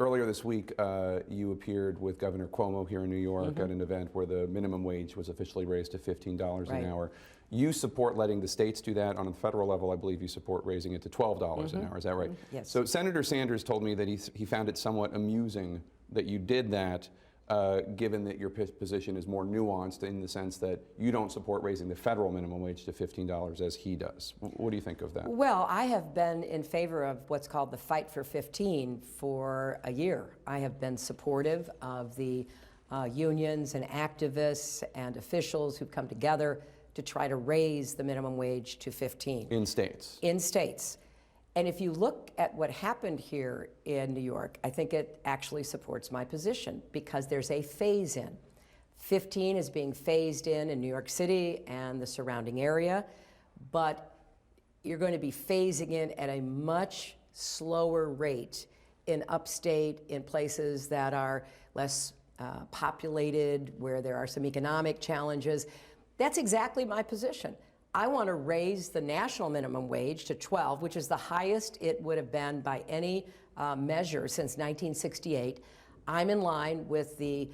Earlier this week, you appeared with Governor Cuomo here in New York at an event where the minimum wage was officially raised to $15 an hour. You support letting the states do that. On the federal level, I believe you support raising it to $12 an hour. Is that right? Yes. So Senator Sanders told me that he found it somewhat amusing that you did that, given that your position is more nuanced in the sense that you don't support raising the federal minimum wage to $15 as he does. What do you think of that? Well, I have been in favor of what's called the Fight for 15 for a year. I have been supportive of the unions and activists and officials who've come together to try to raise the minimum wage to 15. In states? In states. And if you look at what happened here in New York, I think it actually supports my position because there's a phase-in. 15 is being phased in New York City and the surrounding area, but you're going to be phasing in at a much slower rate in upstate, in places that are less populated, where there are some economic challenges. That's exactly my position. I want to raise the national minimum wage to 12, which is the highest it would have been by any measure since 1968. I'm in line with the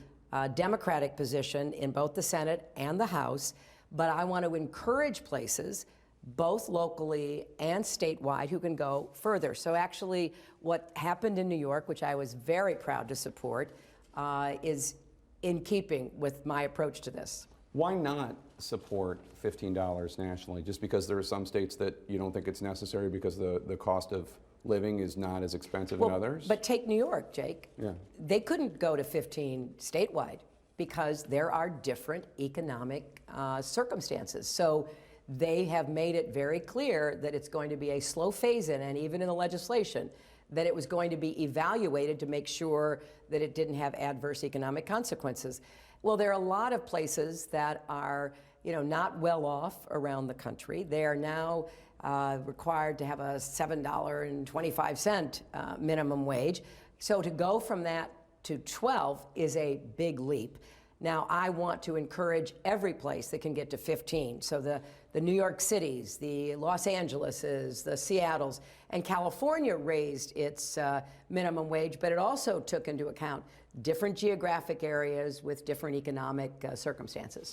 Democratic position in both the Senate and the House, but I want to encourage places, both locally and statewide, who can go further. So actually, what happened in New York, which I was very proud to support, is in keeping with my approach to this. Why not support $15 nationally? Just because there are some states that you don't think it's necessary because the cost of living is not as expensive in others? But take New York, Jake. Yeah. They couldn't go to 15 statewide because there are different economic circumstances. So they have made it very clear that it's going to be a slow phase-in, and even in the legislation, that it was going to be evaluated to make sure that it didn't have adverse economic consequences. Well, there are a lot of places that are, not well off around the country. They are now required to have a $7.25 minimum wage. So to go from that to 12 is a big leap. Now, I want to encourage every place that can get to 15. So the New York Cities, the Los Angeleses, the Seattles, and California raised its minimum wage, but it also took into account different geographic areas with different economic circumstances.